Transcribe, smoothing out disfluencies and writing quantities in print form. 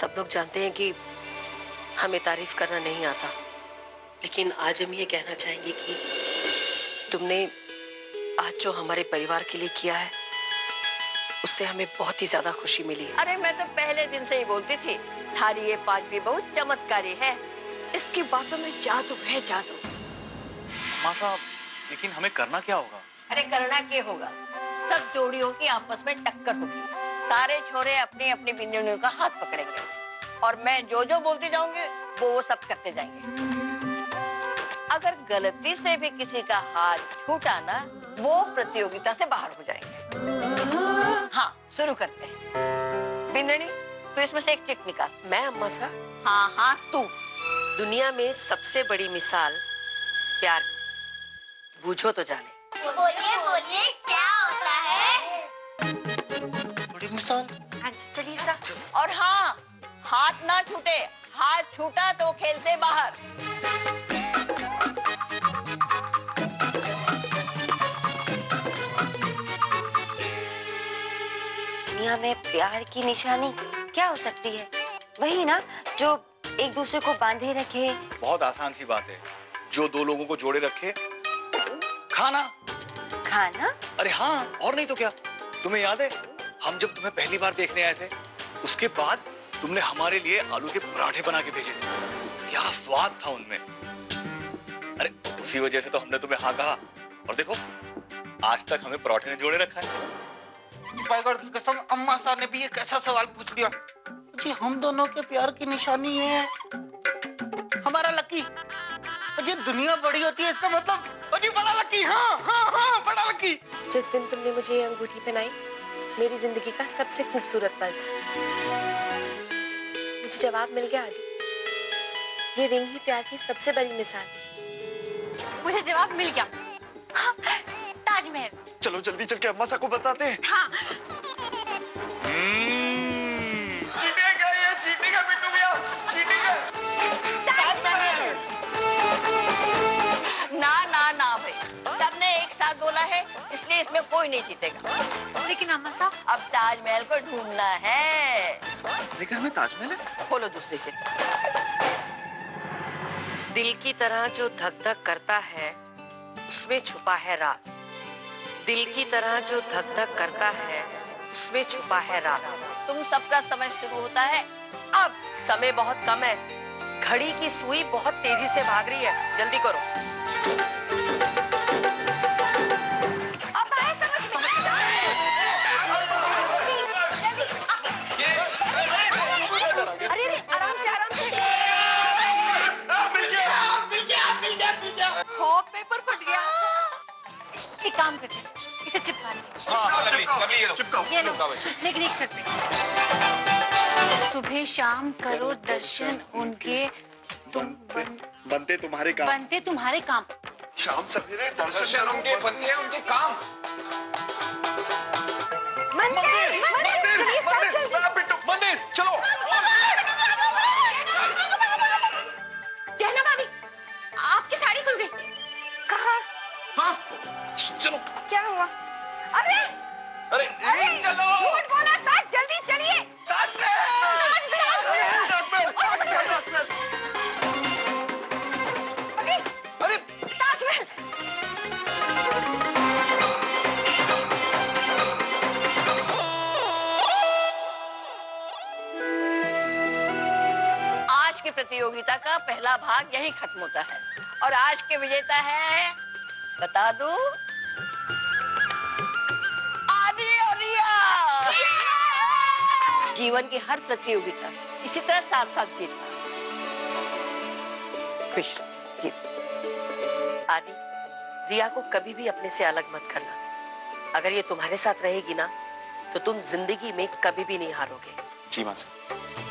सब लोग जानते हैं कि हमें तारीफ करना नहीं आता, लेकिन आज हम ये कहना चाहेंगे कि तुमने आज जो हमारे परिवार के लिए किया है उससे हमें बहुत ही ज्यादा खुशी मिली। अरे मैं तो पहले दिन से ही बोलती थी थारी ये पांचवी बहुत चमत्कारी है, इसकी बातों में जादू है जादू। माँ साहब, लेकिन हमें करना क्या होगा? अरे करना क्या होगा, सब जोड़ियों की आपस में टक्कर होगी। सारे छोरे अपनी अपनी बिंदुओं का हाथ पकड़ेंगे और मैं जो जो बोलती जाऊंगी वो सब करते जाएंगे। अगर गलती से भी किसी का हाथ छूटा ना, वो प्रतियोगिता से बाहर हो जाएंगे। हाँ, शुरू करते हैं। बिंदनी, तू इसमें से एक चिट निकाल। मैं अम्मा साहब? हाँ हाँ तू। दुनिया में सबसे बड़ी मिसाल प्यार, बूझो तो जाने। बोलिए बोलिए क्या होता है? बड़ी मिसाल। हाँ चलिए सर। और हाँ, हाथ ना छूटे, हाथ छूटा तो खेल से बाहर। दुनिया में प्यार की निशानी क्या हो सकती है? वही ना जो एक दूसरे को बांधे रखे। बहुत आसान सी बात है, जो दो लोगों को जोड़े रखे। खाना। खाना? अरे हाँ, और नहीं तो क्या। तुम्हें याद है हम जब तुम्हें पहली बार देखने आए थे, उसके बाद तुमने हमारे लिए आलू के पराठे बना के भेजे थे। क्या स्वाद था उनमें। अरे उसी वजह से तो हमने तुम्हें हाँ कहा, और देखो आज तक हमें पराठे ने जोड़े रखा है। बाइगड़ की कसम, अम्मा साहब ने भी एक ऐसा सवाल पूछ लिया जी, हम दोनों के प्यार की निशानी है हमारा लकी। जी दुनिया बड़ी होती है इसका मतलब जी बड़ा लकी। हाँ हाँ हाँ, बड़ा लकी। जिस दिन तुमने मुझे ये अंगूठी पहनाई, मेरी जिंदगी का सबसे खूबसूरत पल था। मुझे जवाब मिल गया आदि, ये रिंग ही प्यार की सबसे बड़ी मिसाल। मुझे जवाब मिल गया। हाँ, ताजमहल। चलो जल्दी चल के अम्मा साहब को बताते हैं। हाँ। चीटिंग है ये, चीटिंग है बिट्टू भैया, चीटिंग है। ना ना ना भाई, सबने एक साथ बोला है, इसलिए इसमें कोई नहीं जीतेगा। लेकिन अम्मा साहब, अब ताजमहल को ढूंढना है। मेरे घर में ताजमहल है? खोलो दूसरी से। दिल की तरह जो धक धक करता है उसमें छुपा है राज। दिल की तरह जो धक धक करता है उसमें छुपा है राज। तुम सबका समय शुरू होता है अब। समय बहुत कम है, घड़ी की सुई बहुत तेजी से भाग रही है, जल्दी करो। अब आए समझ में। अरे अरे आराम से आराम से। हो, पेपर फट गया। एक काम करते हैं, इसे चिपका लें। ये लो, लेकिन एक शर्त पे। सुबह शाम करो दर्शन उनके, तुम बनते तुम्हारे काम। बनते तुम्हारे काम। शाम सवेरे दर्शन उनके, बनते उनके काम। मंदिर, चलिए साथ चलते। बिट्टू, मंदिर चलो। जहना भाभी, आपकी साड़ी खुल गई। कहाँ? हाँ, चलो। क्या हुआ? अरे अरे चलो। झूठ बोला साथ, जल्दी चलिए। अरे ताजमहल। आज की प्रतियोगिता का पहला भाग यही खत्म होता है और आज के विजेता है, बता दूं, आदि और रिया। जीवन की हर प्रतियोगिता इसी तरह साथ साथ जीतना। खुश जीत। आदि, रिया को कभी भी अपने से अलग मत करना। अगर ये तुम्हारे साथ रहेगी ना तो तुम जिंदगी में कभी भी नहीं हारोगे। जी मां साहब।